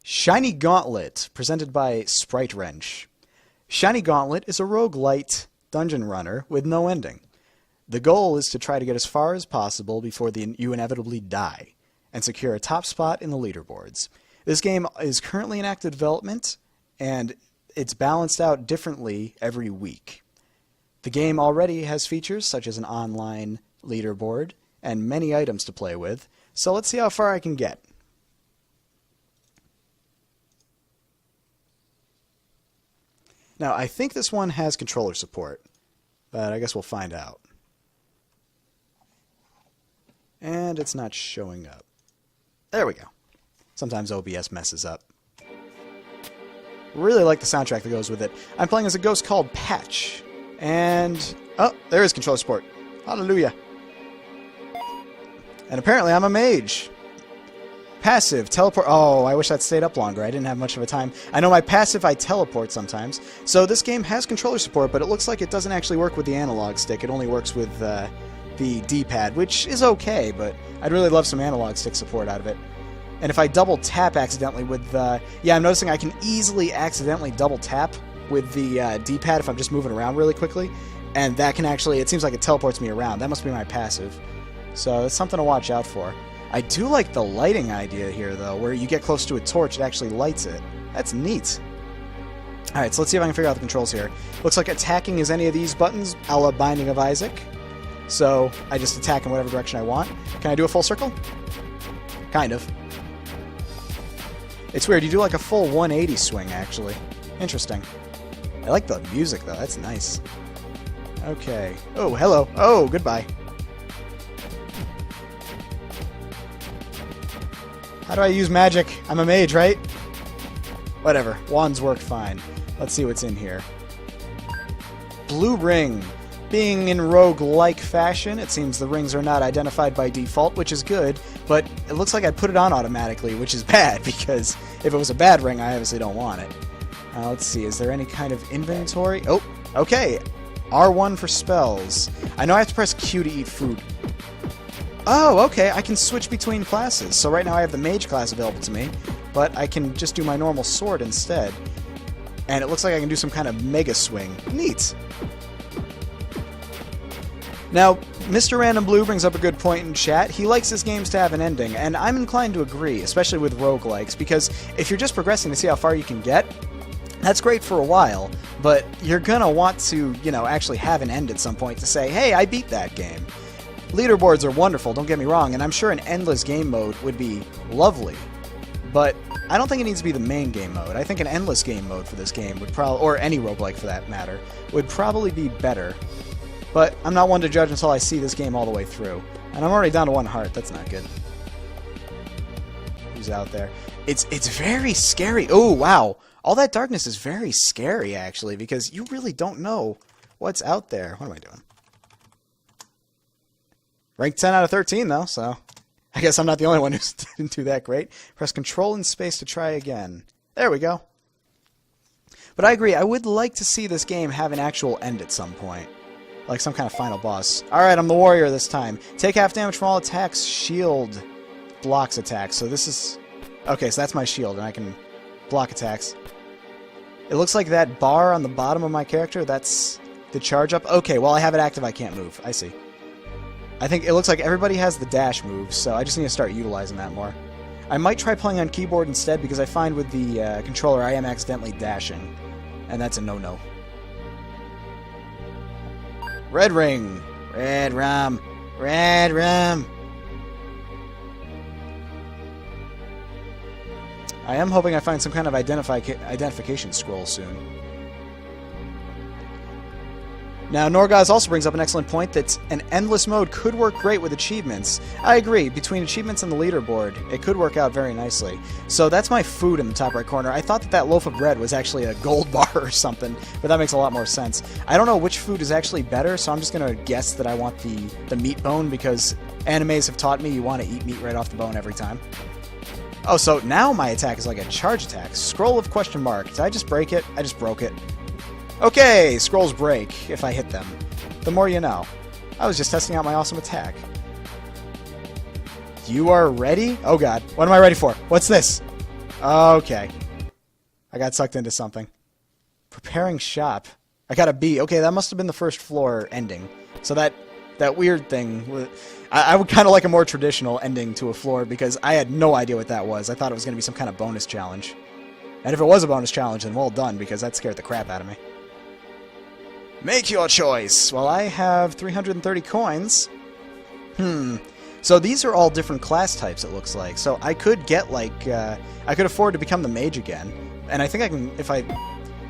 Shiny Gauntlet, presented by Sprite Wrench. Shiny Gauntlet is a rogue-lite dungeon runner with no ending. The goal is to try to get as far as possible before you inevitably die, and secure a top spot in the leaderboards. This game is currently in active development, and it's balanced out differently every week. The game already has features such as an online leaderboard and many items to play with, so let's see how far I can get. Now, I think this one has controller support, but I guess we'll find out. And it's not showing up. There we go. Sometimes OBS messes up. Really like the soundtrack that goes with it. I'm playing as a ghost called Patch. And, oh, there is controller support. Hallelujah. And apparently I'm a mage. Passive, teleport. Oh, I wish that stayed up longer. I didn't have much of a time. I know my passive, I teleport sometimes. So this game has controller support, but it looks like it doesn't actually work with the analog stick. It only works with the D-pad, which is okay, but I'd really love some analog stick support out of it. And if I double tap accidentally with yeah, I'm noticing I can easily accidentally double tap with the D-pad if I'm just moving around really quickly. And that can actually, it seems like it teleports me around. That must be my passive. So it's something to watch out for. I do like the lighting idea here, though, where you get close to a torch, it actually lights it. That's neat. Alright, so let's see if I can figure out the controls here. Looks like attacking is any of these buttons, a la Binding of Isaac. So I just attack in whatever direction I want. Can I do a full circle? Kind of. It's weird, you do like a full 180 swing, actually. Interesting. I like the music, though. That's nice. Okay. Oh, hello. Oh, goodbye. How do I use magic? I'm a mage, right? Whatever. Wands work fine. Let's see what's in here. Blue ring. Being in rogue-like fashion, it seems the rings are not identified by default, which is good, but it looks like I put it on automatically, which is bad, because if it was a bad ring, I obviously don't want it. Let's see, is there any kind of inventory? Oh, okay. R1 for spells. I know I have to press Q to eat food. Oh, okay, I can switch between classes. So right now I have the mage class available to me, but I can just do my normal sword instead. And it looks like I can do some kind of mega swing. Neat! Now, Mr. Random Blue brings up a good point in chat. He likes his games to have an ending, and I'm inclined to agree, especially with roguelikes, because if you're just progressing to see how far you can get, that's great for a while, but you're gonna want to, you know, actually have an end at some point to say, hey, I beat that game. Leaderboards are wonderful, don't get me wrong, and I'm sure an endless game mode would be lovely, but I don't think it needs to be the main game mode. I think an endless game mode for this game would probably, or any roguelike for that matter, would probably be better. But I'm not one to judge until I see this game all the way through. And I'm already down to 1 heart, that's not good. Who's out there? It's very scary. Oh, wow. All that darkness is very scary, actually, because you really don't know what's out there. What am I doing? Ranked 10 out of 13, though, so I guess I'm not the only one who didn't do that great. Press Control and Space to try again. There we go. But I agree, I would like to see this game have an actual end at some point. Like some kind of final boss. Alright, I'm the warrior this time. Take half damage from all attacks. Shield blocks attacks. So this is... Okay, so that's my shield, and I can block attacks. It looks like that bar on the bottom of my character, that's the charge up. Okay, well I have it active, I can't move. I see. I think it looks like everybody has the dash move, so I just need to start utilizing that more. I might try playing on keyboard instead, because I find with the controller I am accidentally dashing. And that's a no-no. Red ring. Red rum. Red rum. I am hoping I find some kind of identification scroll soon. Now, Norgaz also brings up an excellent point that an endless mode could work great with achievements. I agree, between achievements and the leaderboard, it could work out very nicely. So that's my food in the top right corner. I thought that loaf of bread was actually a gold bar or something, but that makes a lot more sense. I don't know which food is actually better, so I'm just going to guess that I want the meat bone, because animes have taught me you want to eat meat right off the bone every time. Oh, so now my attack is like a charge attack. Scroll of question mark. Did I just break it? I just broke it. Okay, scrolls break if I hit them. The more you know. I was just testing out my awesome attack. You are ready? Oh god, what am I ready for? What's this? Okay. I got sucked into something. Preparing shop. I got a B. Okay, that must have been the first floor ending. So that weird thing... I would kind of like a more traditional ending to a floor because I had no idea what that was. I thought it was going to be some kind of bonus challenge. And if it was a bonus challenge, then well done, because that scared the crap out of me. Make your choice! Well, I have 330 coins. So these are all different class types, it looks like. So I could get, like, I could afford to become the mage again. And I think I can, if I...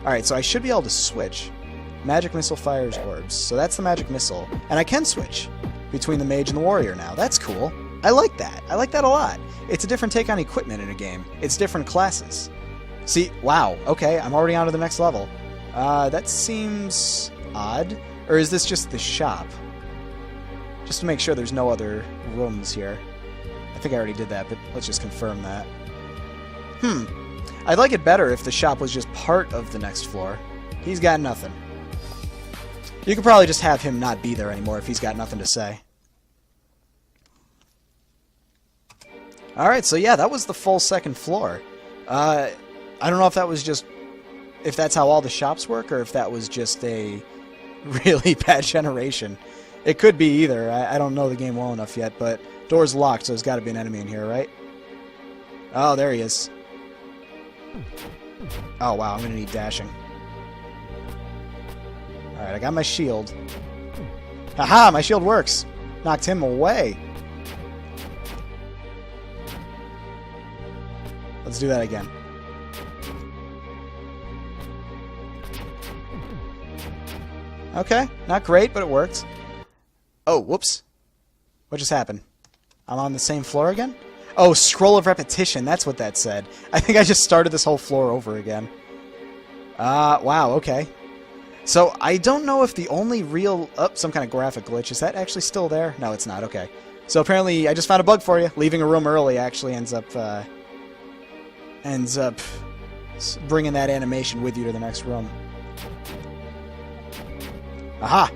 Alright, so I should be able to switch. Magic missile fires orbs. So that's the magic missile. And I can switch between the mage and the warrior now. That's cool. I like that. I like that a lot. It's a different take on equipment in a game. It's different classes. See, wow. Okay, I'm already on to the next level. That seems odd. Or is this just the shop? Just to make sure there's no other rooms here. I think I already did that, but let's just confirm that. I'd like it better if the shop was just part of the next floor. He's got nothing. You could probably just have him not be there anymore if he's got nothing to say. Alright, so yeah, that was the full second floor. I don't know if that was just... if that's how all the shops work, or if that was just a really bad generation. It could be either. I don't know the game well enough yet, but door's locked, so there's got to be an enemy in here, right? Oh, there he is. Oh, wow, I'm going to need dashing. Alright, I got my shield. Haha, my shield works! Knocked him away. Let's do that again. Okay, not great, but it worked. Oh, whoops. What just happened? I'm on the same floor again? Oh, scroll of repetition, that's what that said. I think I just started this whole floor over again. Wow, okay. So, I don't know if the only real... Oh, some kind of graphic glitch. Is that actually still there? No, it's not. Okay. So, apparently, I just found a bug for you. Leaving a room early actually ends up bringing that animation with you to the next room. Aha!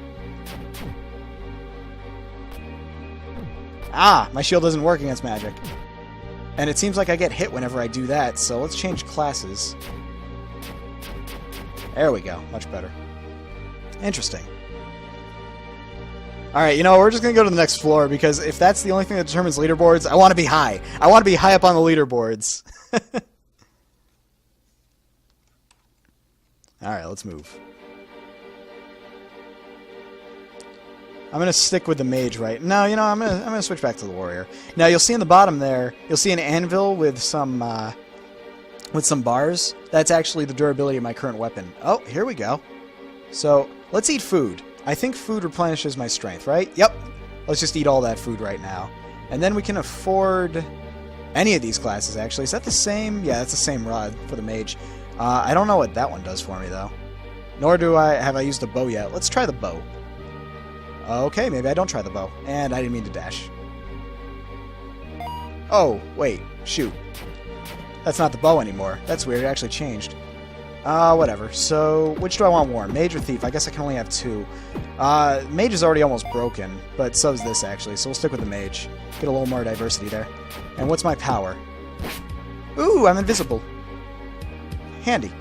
Ah! My shield doesn't work against magic. And it seems like I get hit whenever I do that, so let's change classes. There we go. Much better. Interesting. Alright, you know, we're just going to go to the next floor, because if that's the only thing that determines leaderboards, I want to be high. I want to be high up on the leaderboards. Alright, let's move. I'm going to stick with the mage, right? No, you know, I'm gonna switch back to the warrior. Now, you'll see in the bottom there, you'll see an anvil with some bars. That's actually the durability of my current weapon. Oh, here we go. So, let's eat food. I think food replenishes my strength, right? Yep. Let's just eat all that food right now. And then we can afford any of these classes, actually. Is that the same? Yeah, that's the same rod for the mage. I don't know what that one does for me, though. Nor have I used a bow yet. Let's try the bow. Okay, maybe I don't try the bow. And I didn't mean to dash. Oh, wait. Shoot. That's not the bow anymore. That's weird. It actually changed. Whatever. So, which do I want more? Mage or Thief? I guess I can only have two. Mage is already almost broken, but so is this, actually. So we'll stick with the Mage. Get a little more diversity there. And what's my power? Ooh, I'm invisible. Handy.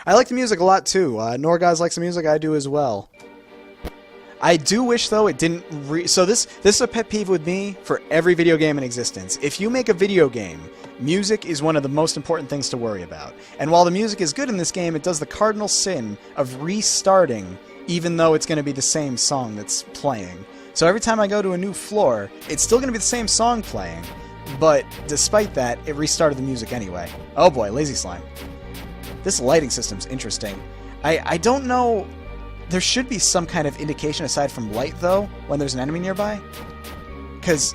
I like the music a lot, too. Norgaz likes the music. I do as well. I do wish, though, it didn't so this is a pet peeve with me for every video game in existence. If you make a video game, music is one of the most important things to worry about. And while the music is good in this game, it does the cardinal sin of restarting, even though it's going to be the same song that's playing. So every time I go to a new floor, it's still going to be the same song playing, but despite that, it restarted the music anyway. Oh boy, lazy slime. This lighting system's interesting. I don't know... There should be some kind of indication aside from light, though, when there's an enemy nearby. Because,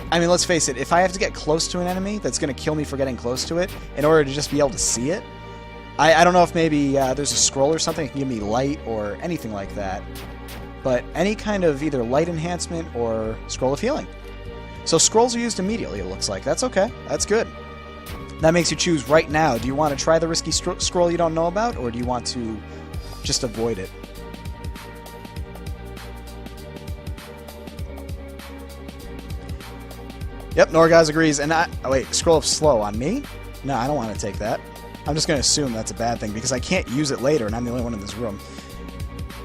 I mean, let's face it, if I have to get close to an enemy that's going to kill me for getting close to it, in order to just be able to see it, I don't know if maybe there's a scroll or something that can give me light or anything like that. But any kind of either light enhancement or scroll of healing. So scrolls are used immediately, it looks like. That's okay. That's good. That makes you choose right now. Do you want to try the risky scroll you don't know about, or do you want to just avoid it? Yep, Norgaz agrees. And oh wait, scroll of slow on me? No, I don't want to take that. I'm just going to assume that's a bad thing because I can't use it later and I'm the only one in this room.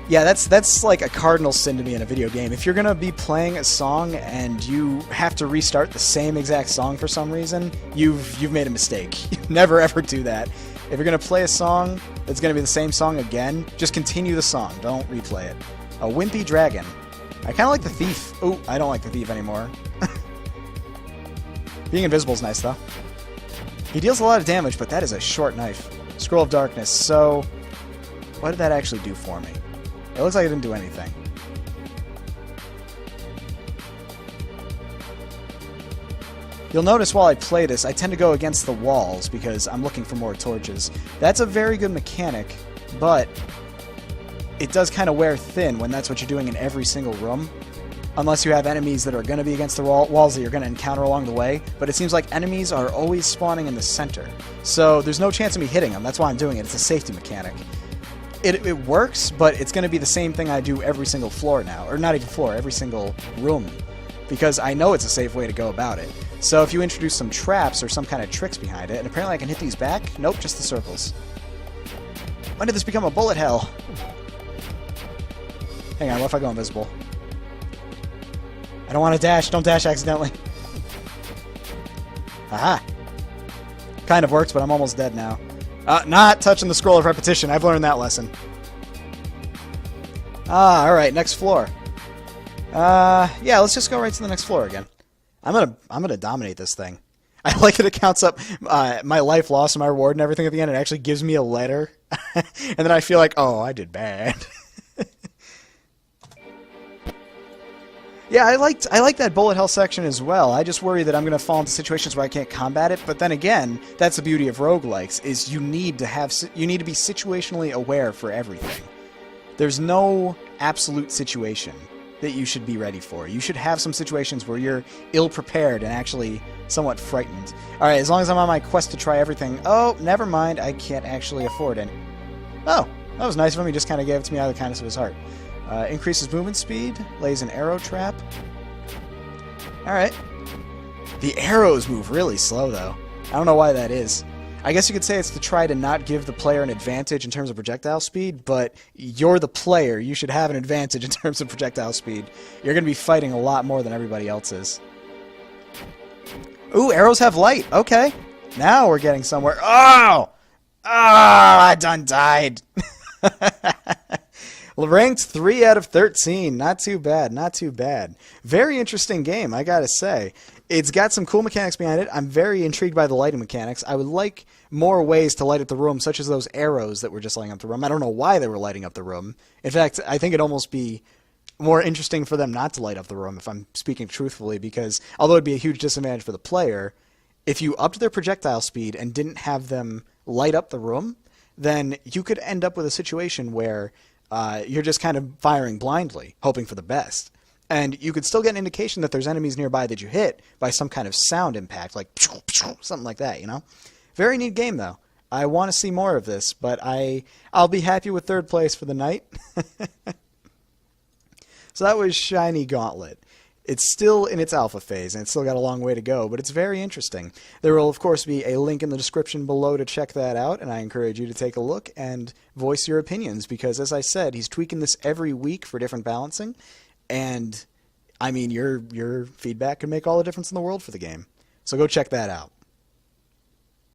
Yeah, that's like a cardinal sin to me in a video game. If you're going to be playing a song and you have to restart the same exact song for some reason, you've made a mistake. Never ever do that. If you're going to play a song that's going to be the same song again, just continue the song. Don't replay it. A wimpy dragon. I kind of like the thief. Oh, I don't like the thief anymore. Being invisible is nice, though. He deals a lot of damage, but that is a short knife. Scroll of Darkness. So, what did that actually do for me? It looks like it didn't do anything. You'll notice while I play this, I tend to go against the walls because I'm looking for more torches. That's a very good mechanic, but it does kind of wear thin when that's what you're doing in every single room. Unless you have enemies that are going to be against the walls that you're going to encounter along the way. But it seems like enemies are always spawning in the center. So there's no chance of me hitting them. That's why I'm doing it. It's a safety mechanic. It works, but it's going to be the same thing I do every single floor now. Or not even floor, every single room. Because I know it's a safe way to go about it. So if you introduce some traps or some kind of tricks behind it, and apparently I can hit these back. Nope, just the circles. When did this become a bullet hell? Hang on, what if I go invisible? I don't want to dash. Don't dash accidentally. Aha. Kind of works, but I'm almost dead now. Not touching the scroll of repetition. I've learned that lesson. Alright, next floor. Yeah, let's just go right to the next floor again. I'm gonna dominate this thing. I like that it counts up my life lost and my reward and everything at the end. It actually gives me a letter. And then I feel like, oh, I did bad. Yeah, I like that bullet hell section as well. I just worry that I'm going to fall into situations where I can't combat it. But then again, that's the beauty of roguelikes, is you need to be situationally aware for everything. There's no absolute situation that you should be ready for. You should have some situations where you're ill-prepared and actually somewhat frightened. Alright, as long as I'm on my quest to try everything... Oh, never mind, I can't actually afford any. Oh, that was nice of him. He just kind of gave it to me out of the kindness of his heart. Increases movement speed, lays an arrow trap. Alright. The arrows move really slow, though. I don't know why that is. I guess you could say it's to try to not give the player an advantage in terms of projectile speed, but you're the player. You should have an advantage in terms of projectile speed. You're going to be fighting a lot more than everybody else is. Ooh, arrows have light. Okay. Now we're getting somewhere. Oh! Oh, I done died. Ranked 3 out of 13. Not too bad, not too bad. Very interesting game, I gotta say. It's got some cool mechanics behind it. I'm very intrigued by the lighting mechanics. I would like more ways to light up the room, such as those arrows that were just lighting up the room. I don't know why they were lighting up the room. In fact, I think it'd almost be more interesting for them not to light up the room, if I'm speaking truthfully, because although it'd be a huge disadvantage for the player, if you upped their projectile speed and didn't have them light up the room, then you could end up with a situation where you're just kind of firing blindly, hoping for the best. And you could still get an indication that there's enemies nearby that you hit by some kind of sound impact, like something like that, you know? Very neat game, though. I want to see more of this, but I'll be happy with third place for the night. So that was Shiny Gauntlet. It's still in its alpha phase, and it's still got a long way to go, but it's very interesting. There will, of course, be a link in the description below to check that out, and I encourage you to take a look and voice your opinions, because, as I said, he's tweaking this every week for different balancing, and, I mean, your feedback can make all the difference in the world for the game. So go check that out.